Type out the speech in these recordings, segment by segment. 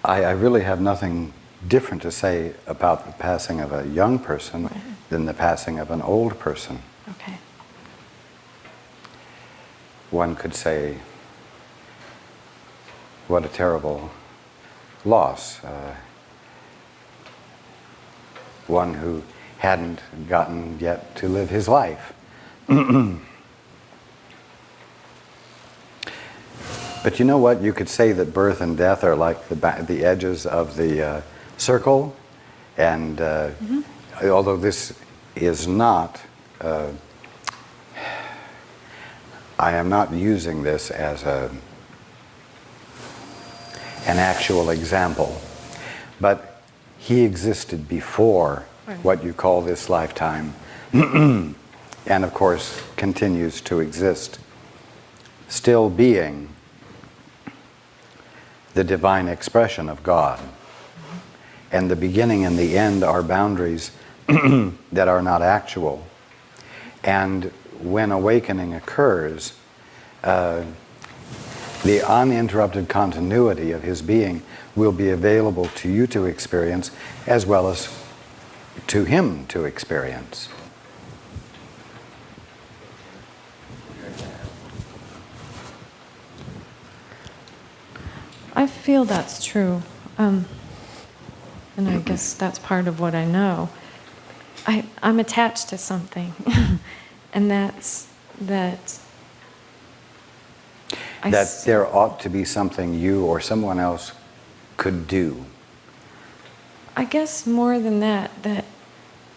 I really have nothing different to say about the passing of a young person than the passing of an old person. Okay. One could say, what a terrible loss. One who hadn't gotten yet to live his life. But you know what? You could say that birth and death are like the edges of the circle. And although this is not, I am not using this as an actual example, but he existed before what you call this lifetime, and of course continues to exist, still being the divine expression of God. And the beginning and the end are boundaries that are not actual. And when awakening occurs, the uninterrupted continuity of his being will be available to you to experience as well as to him to experience. I feel that's true. And I guess that's part of what I know. I'm attached to something. And that's that there ought to be something you or someone else could do. I guess more than that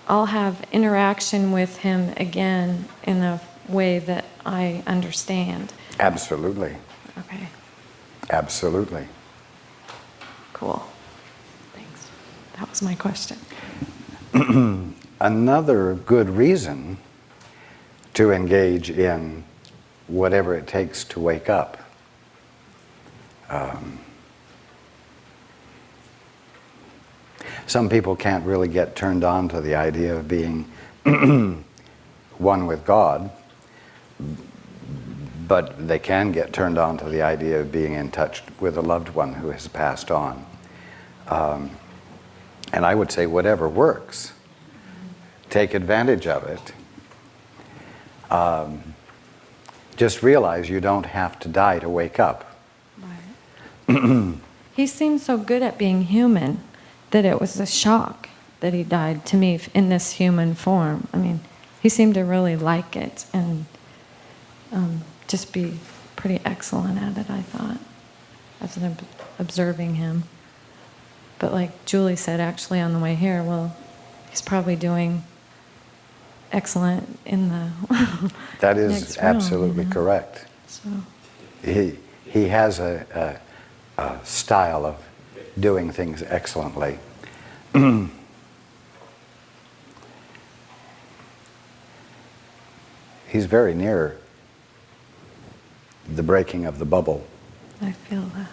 I'll have interaction with him again in a way that I understand. Absolutely. Okay. Absolutely. Cool. Thanks. That was my question. Another good reason to engage in whatever it takes to wake up. Some people can't really get turned on to the idea of being one with God, but they can get turned on to the idea of being in touch with a loved one who has passed on. And I would say whatever works, take advantage of it. Just realize you don't have to die to wake up. Right. He seemed so good at being human that it was a shock that he died to me in this human form. I mean, he seemed to really like it and just be pretty excellent at it, I thought, as observing him. But like Julie said actually on the way here, well, he's probably doing excellent in the that is absolutely correct. So he has a style of doing things excellently. He's very near the breaking of the bubble. I feel that.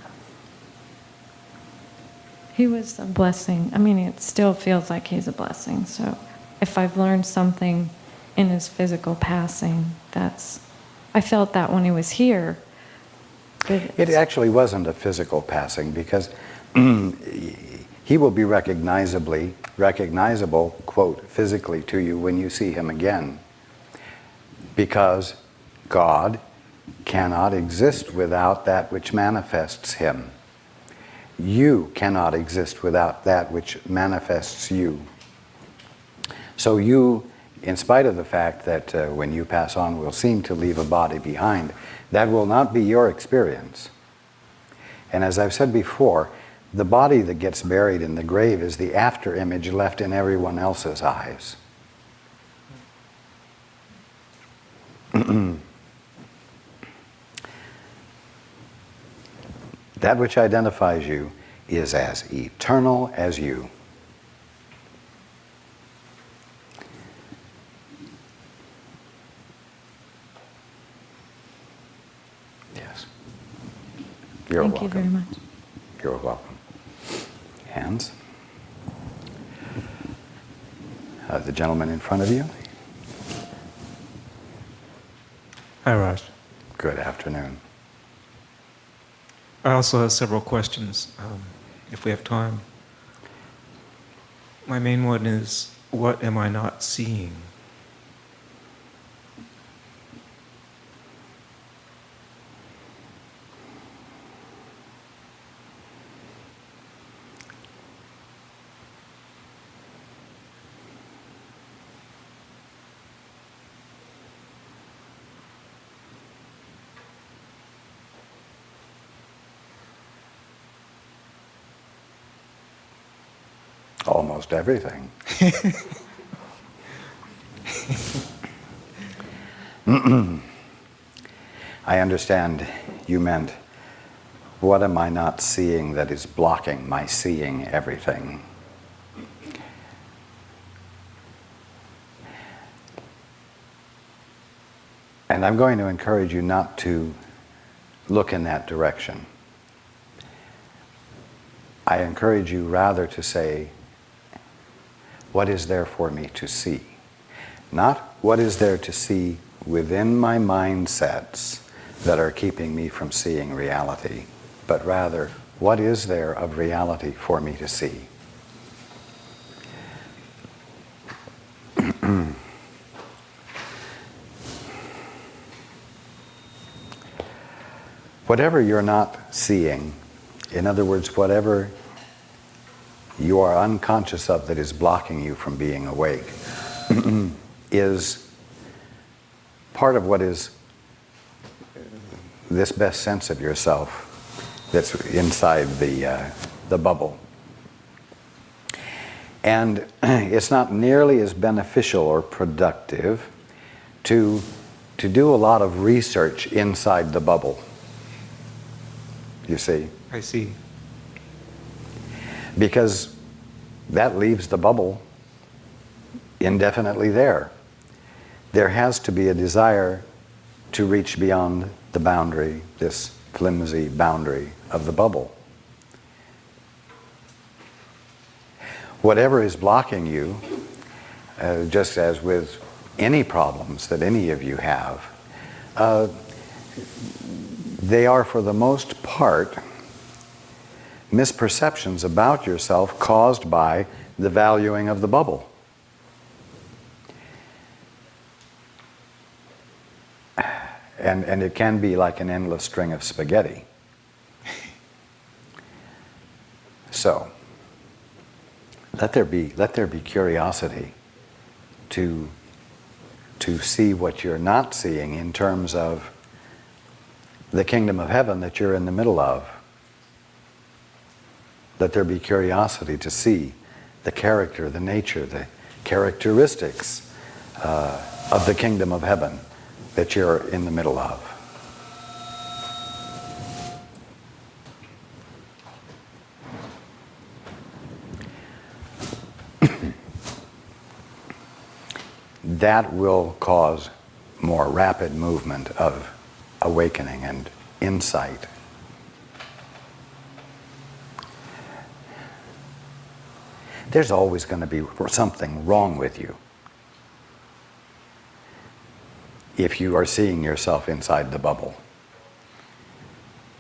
He was a blessing. I mean, it still feels like he's a blessing. So if I've learned something in his physical passing, I felt that when he was here. It actually wasn't a physical passing because he will be recognizable, quote, physically to you when you see him again. Because God cannot exist without that which manifests him. You cannot exist without that which manifests you. So you, in spite of the fact that when you pass on will seem to leave a body behind, that will not be your experience. And as I've said before, the body that gets buried in the grave is the after image left in everyone else's eyes. That which identifies you is as eternal as you. Yes. You're welcome. Thank you very much. You're welcome. Hands. The gentleman in front of you. Hi, Raj. Good afternoon. I also have several questions. if we have time. My main one is, what am I not seeing? Almost everything. I understand you meant, what am I not seeing that is blocking my seeing everything? And I'm going to encourage you not to look in that direction. I encourage you rather to say, what is there for me to see? Not what is there to see within my mindsets that are keeping me from seeing reality, but rather, what is there of reality for me to see? Whatever you're not seeing, in other words, whatever you are unconscious of that is blocking you from being awake, is part of what is this best sense of yourself that's inside the bubble. And it's not nearly as beneficial or productive to do a lot of research inside the bubble. You see? I see. Because that leaves the bubble indefinitely there. There has to be a desire to reach beyond the boundary, this flimsy boundary of the bubble. Whatever is blocking you, just as with any problems that any of you have, they are for the most part misperceptions about yourself caused by the valuing of the bubble. And it can be like an endless string of spaghetti. So, let there be curiosity to see what you're not seeing in terms of the kingdom of heaven that you're in the middle of. Let there be curiosity to see the character, the nature, the characteristics of the kingdom of heaven that you're in the middle of. That will cause more rapid movement of awakening and insight. There's always going to be something wrong with you if you are seeing yourself inside the bubble.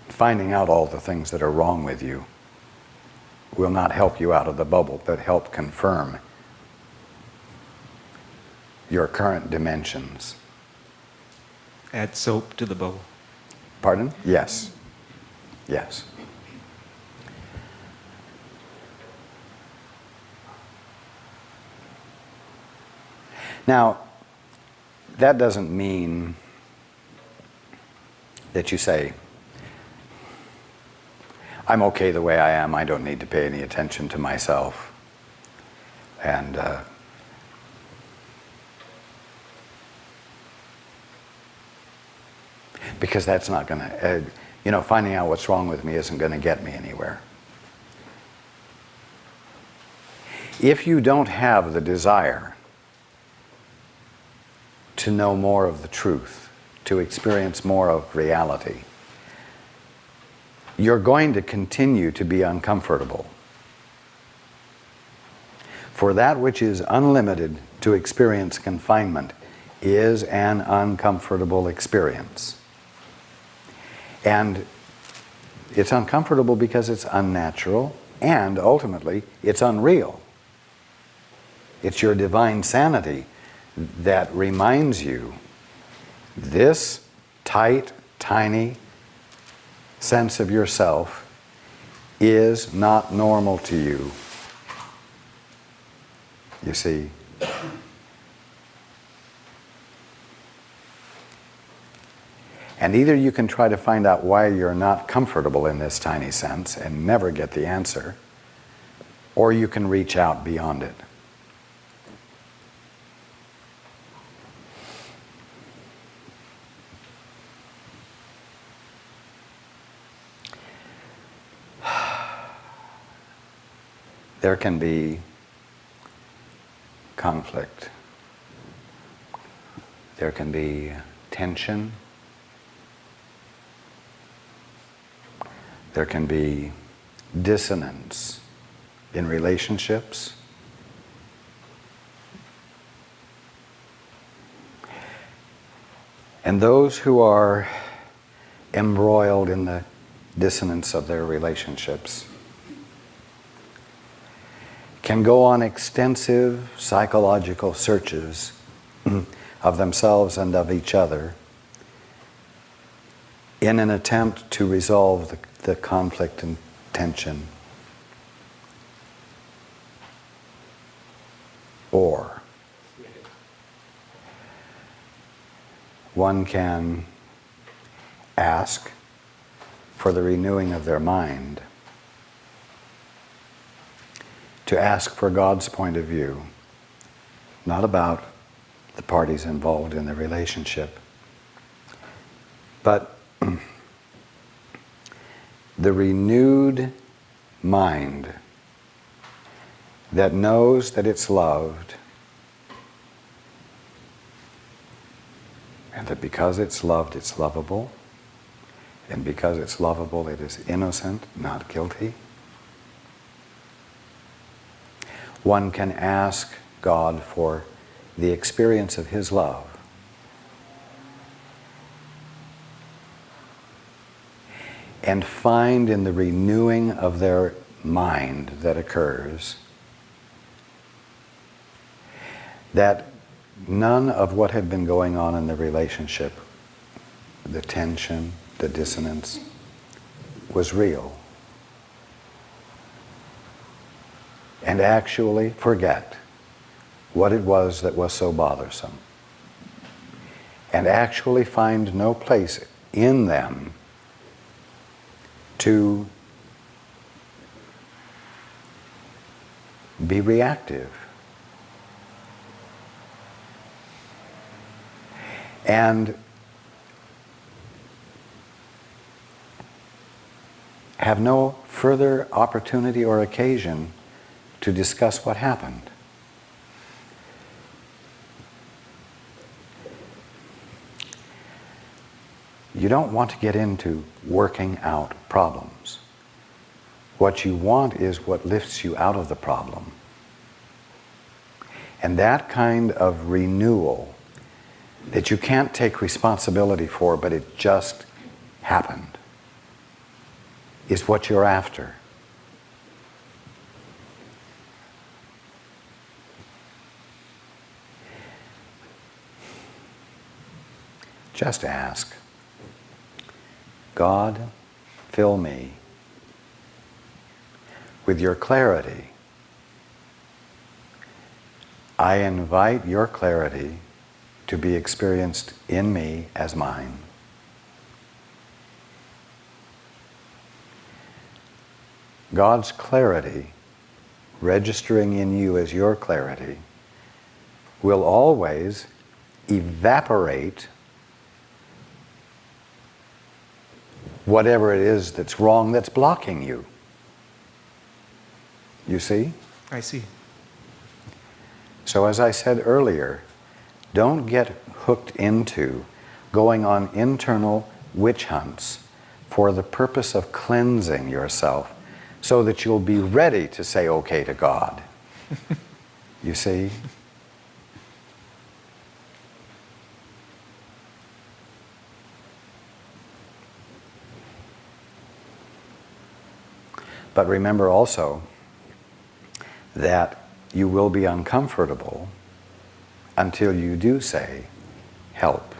Finding out all the things that are wrong with you will not help you out of the bubble, but help confirm your current dimensions. Add soap to the bubble. Pardon? Yes. Yes. Now, that doesn't mean that you say, I'm okay the way I am, I don't need to pay any attention to myself. And because that's not going to, finding out what's wrong with me isn't going to get me anywhere. If you don't have the desire to know more of the truth, to experience more of reality, you're going to continue to be uncomfortable. For that which is unlimited to experience confinement is an uncomfortable experience. And it's uncomfortable because it's unnatural, And ultimately, it's unreal. It's your divine sanity that reminds you this tight, tiny sense of yourself is not normal to you. You see? And either you can try to find out why you're not comfortable in this tiny sense and never get the answer, or you can reach out beyond it. There can be conflict. There can be tension. There can be dissonance in relationships. And those who are embroiled in the dissonance of their relationships can go on extensive psychological searches of themselves and of each other in an attempt to resolve the conflict and tension. Or one can ask for the renewing of their mind, to ask for God's point of view, not about the parties involved in the relationship, but the renewed mind that knows that it's loved, and that because it's loved, it's lovable, and because it's lovable, it is innocent, not guilty. One can ask God for the experience of His love. And find in the renewing of their mind that occurs that none of what had been going on in the relationship, the tension, the dissonance, was real. And actually forget what it was that was so bothersome. And actually find no place in them to be reactive. And have no further opportunity or occasion to discuss what happened. You don't want to get into working out problems. What you want is what lifts you out of the problem. And that kind of renewal that you can't take responsibility for, but it just happened, is what you're after. Just ask, God, fill me with your clarity. I invite your clarity to be experienced in me as mine. God's clarity, registering in you as your clarity, will always evaporate whatever it is that's wrong that's blocking you. You see? I see. So as I said earlier, don't get hooked into going on internal witch hunts for the purpose of cleansing yourself so that you'll be ready to say okay to God. You see? But remember also that you will be uncomfortable until you do say, help.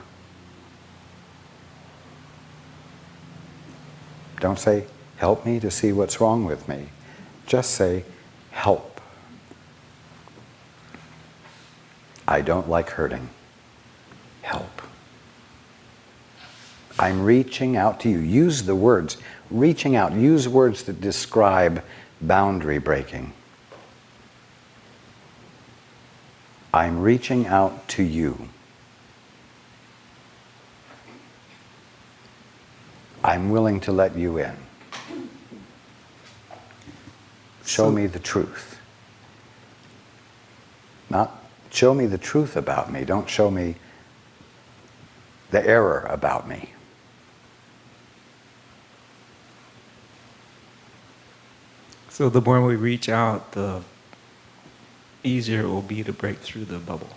Don't say, help me to see what's wrong with me. Just say, help. I don't like hurting. Help. I'm reaching out to you. Use the words, reaching out. Use words that describe boundary breaking. I'm reaching out to you. I'm willing to let you in. Show me the truth. Not show me the truth about me. Don't show me the error about me. So the more we reach out, the easier it will be to break through the bubble.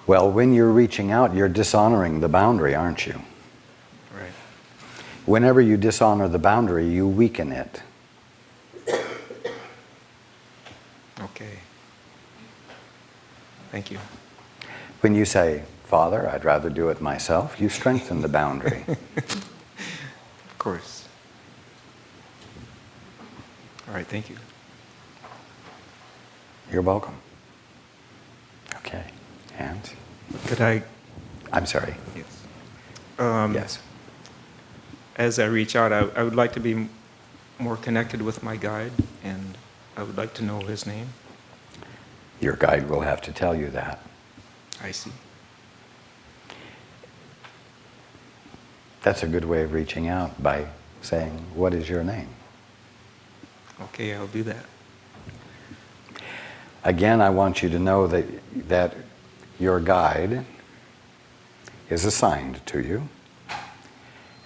Well, when you're reaching out, you're dishonoring the boundary, aren't you? Right. Whenever you dishonor the boundary, you weaken it. Okay. Thank you. When you say, Father, I'd rather do it myself, you strengthen the boundary. Of course. All right, thank you. You're welcome. Okay. Hands. Could I? I'm sorry. Yes. Yes. As I reach out, I would like to be more connected with my guide, and I would like to know his name. Your guide will have to tell you that. I see. That's a good way of reaching out, by saying, what is your name? Okay, I'll do that. Again, I want you to know that your guide is assigned to you,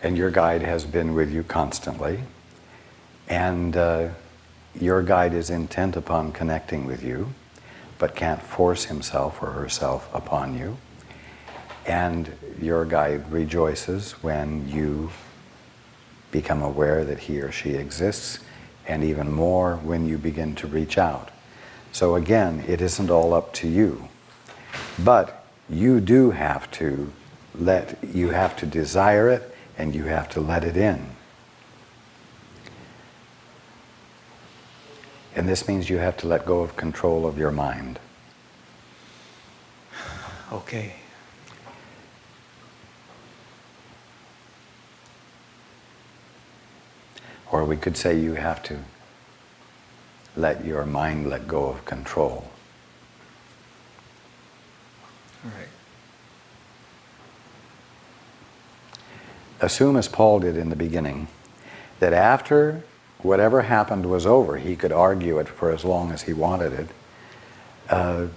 and your guide has been with you constantly, and your guide is intent upon connecting with you, but can't force himself or herself upon you. And your guide rejoices when you become aware that he or she exists, and even more when you begin to reach out. So again, it isn't all up to you, but you do have to you have to desire it, and you have to let it in. And this means you have to let go of control of your mind. Okay. Or we could say you have to let your mind let go of control. All right. Assume, as Paul did in the beginning, that after whatever happened was over, he could argue it for as long as he wanted it.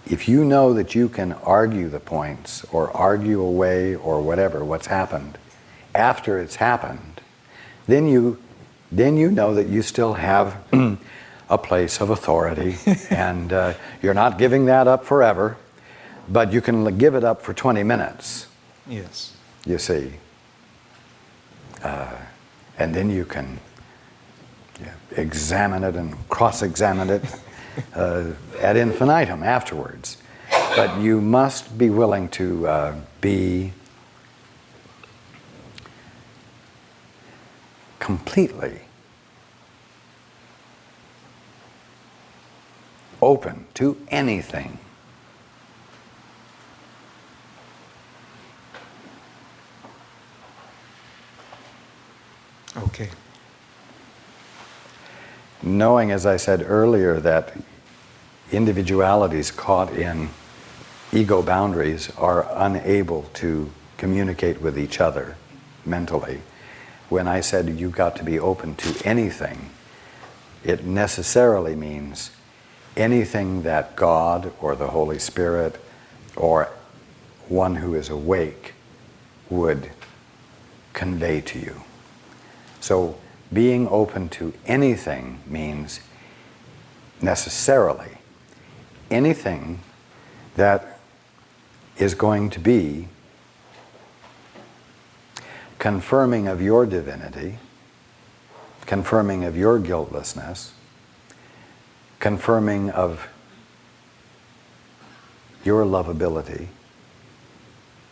If you know that you can argue the points, or argue away, or whatever, what's happened, after it's happened, then you know that you still have a place of authority, and you're not giving that up forever, but you can give it up for 20 minutes. Yes. You see. And then you can examine it and cross-examine it ad infinitum afterwards. But you must be willing to be completely open to anything. Okay. Knowing, as I said earlier, that individualities caught in ego boundaries are unable to communicate with each other mentally. When I said you've got to be open to anything, it necessarily means anything that God or the Holy Spirit or one who is awake would convey to you. So being open to anything means necessarily anything that is going to be confirming of your divinity confirming of your guiltlessness, confirming of your lovability,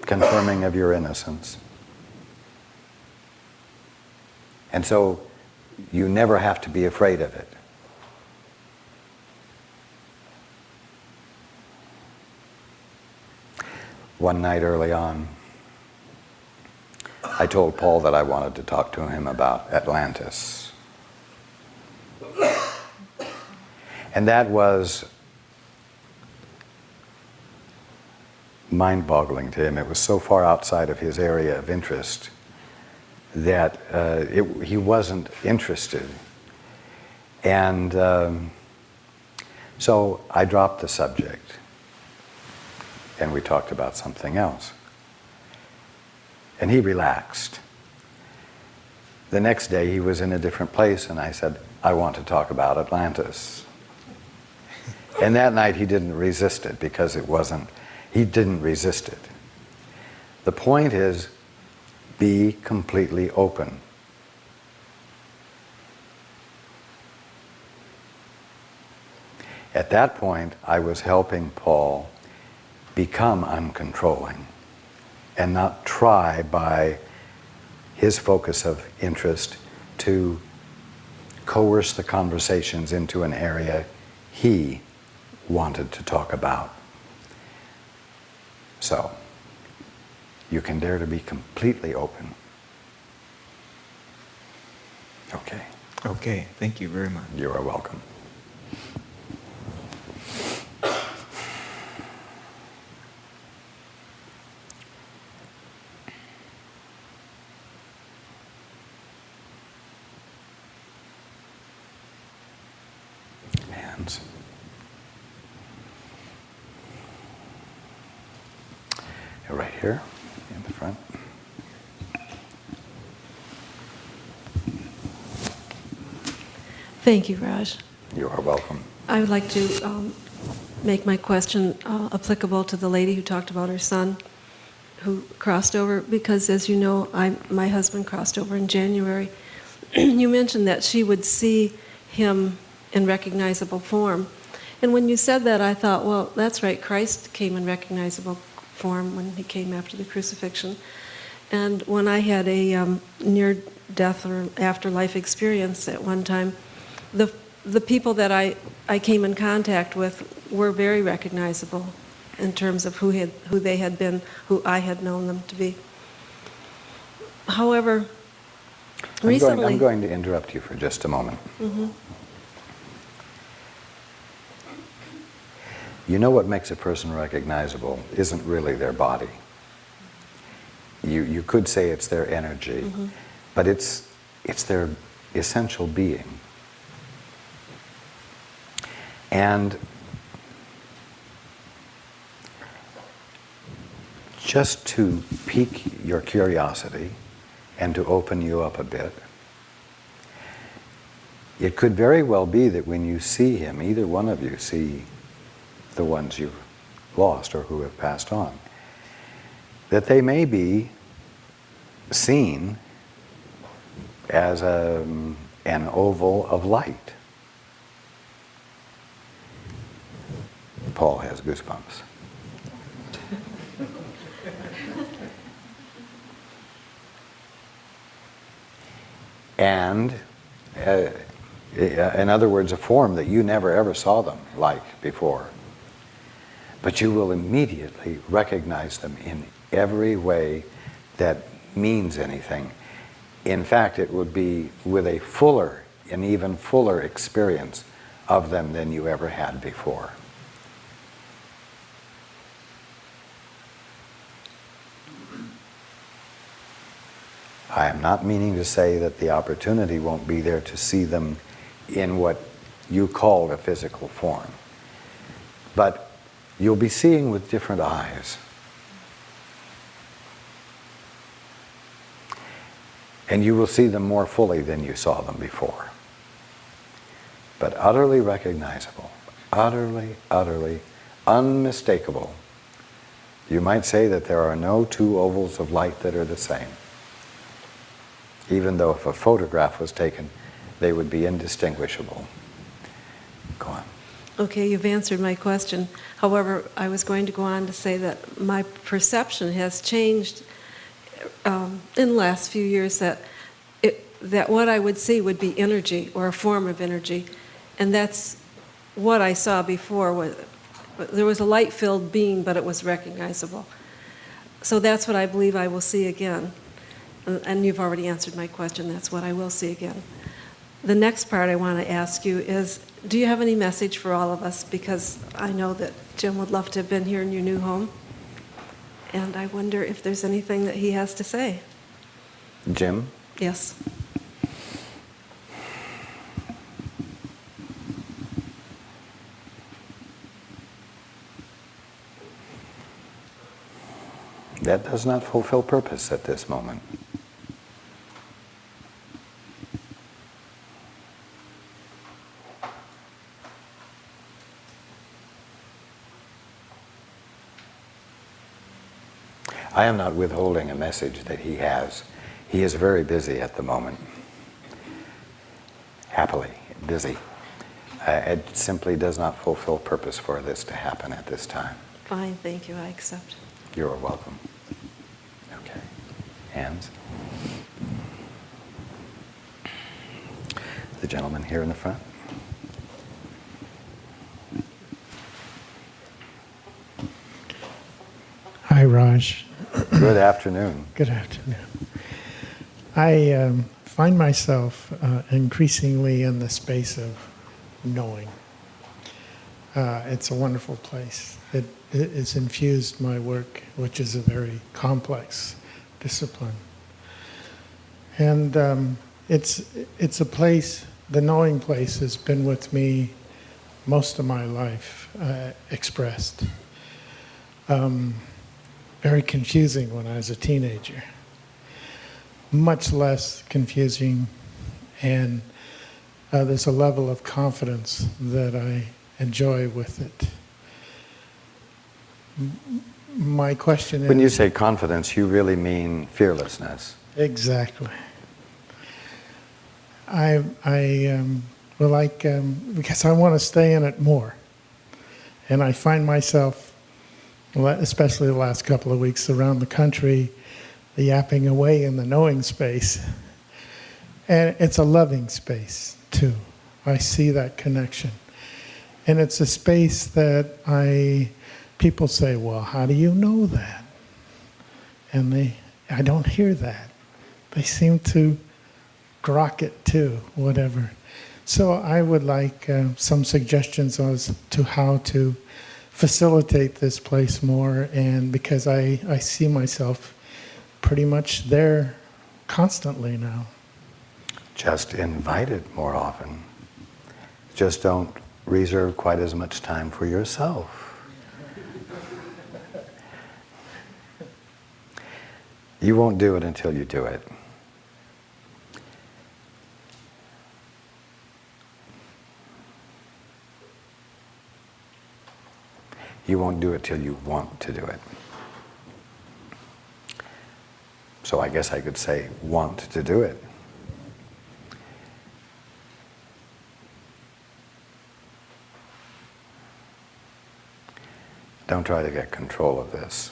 confirming of your innocence. And so you never have to be afraid of it. One night early on, I told Paul that I wanted to talk to him about Atlantis. And that was mind-boggling to him. It was so far outside of his area of interest that he wasn't interested. And so I dropped the subject, and we talked about something else. And he relaxed. The next day he was in a different place, and I said, I want to talk about Atlantis. And that night he didn't resist it, because he didn't resist it. The point is, be completely open. At that point, I was helping Paul become uncontrolling and not try by his focus of interest to coerce the conversations into an area he wanted to talk about. So, you can dare to be completely open. Okay. Okay, thank you very much. You are welcome. Hands. Right here in the front. Thank you, Raj. You are welcome. I would like to make my question applicable to the lady who talked about her son who crossed over, because as you know, my husband crossed over in January. You mentioned that she would see him in recognizable form. And when you said that, I thought, well, that's right, Christ came in recognizable form when he came after the crucifixion. And when I had a near-death or afterlife experience at one time, the people that I came in contact with were very recognizable in terms of who they had been, who I had known them to be. However, recently... I'm going to interrupt you for just a moment. Mm-hmm. You know what makes a person recognizable isn't really their body. You could say it's their energy, mm-hmm. but it's their essential being. And just to pique your curiosity and to open you up a bit, it could very well be that when you see him, either one of you see the ones you've lost or who have passed on, that they may be seen as an oval of light. Paul has goosebumps. And in other words, a form that you never ever saw them like before. But you will immediately recognize them in every way that means anything. In fact, it would be with an even fuller experience of them than you ever had before. I am not meaning to say that the opportunity won't be there to see them in what you called a physical form. But you'll be seeing with different eyes. And you will see them more fully than you saw them before. But utterly recognizable, utterly, utterly unmistakable. You might say that there are no two ovals of light that are the same. Even though if a photograph was taken They would be indistinguishable. Go on. Okay, you've answered my question. However, I was going to go on to say that my perception has changed in the last few years, that what I would see would be energy, or a form of energy. And that's what I saw before. There was a light-filled being, but it was recognizable. So that's what I believe I will see again. And you've already answered my question. That's what I will see again. The next part I want to ask you is, do you have any message for all of us? Because I know that Jim would love to have been here in your new home. And I wonder if there's anything that he has to say. Jim? Yes. That does not fulfill purpose at this moment. I am not withholding a message that he has. He is very busy at the moment. Happily busy. It simply does not fulfill purpose for this to happen at this time. Fine, thank you. I accept. You're welcome. Okay. Hands. The gentleman here in the front. Hi, Raj. Good afternoon. Good afternoon. I find myself increasingly in the space of knowing. It's a wonderful place. It's infused my work, which is a very complex discipline. And it's a place, the knowing place has been with me most of my life, expressed. Very confusing when I was a teenager. Much less confusing, and there's a level of confidence that I enjoy with it. My question is... When you say confidence, you really mean fearlessness. Exactly. I would like, because I want to stay in it more. And I find myself, especially the last couple of weeks around the country, yapping away in the knowing space. And it's a loving space, too. I see that connection. And it's a space that people say, well, how do you know that? And I don't hear that. They seem to grok it too, whatever. So I would like some suggestions as to how to facilitate this place more, and because I see myself pretty much there constantly now. Just invite it more often. Just don't reserve quite as much time for yourself. You won't do it until you do it. You won't do it till you want to do it. So I guess I could say, want to do it. Don't try to get control of this.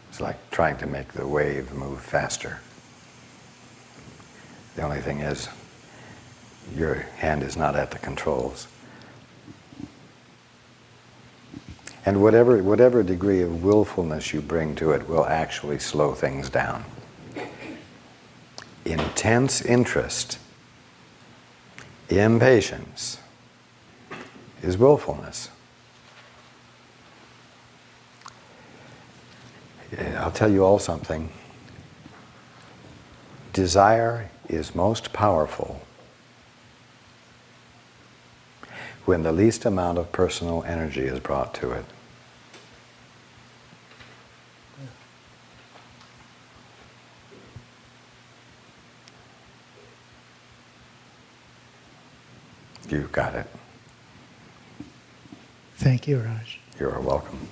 It's like trying to make the wave move faster. The only thing is, your hand is not at the controls. And whatever degree of willfulness you bring to it will actually slow things down. Intense interest, impatience, is willfulness. I'll tell you all something. Desire is most powerful when the least amount of personal energy is brought to it. You got it. Thank you, Raj. You're welcome.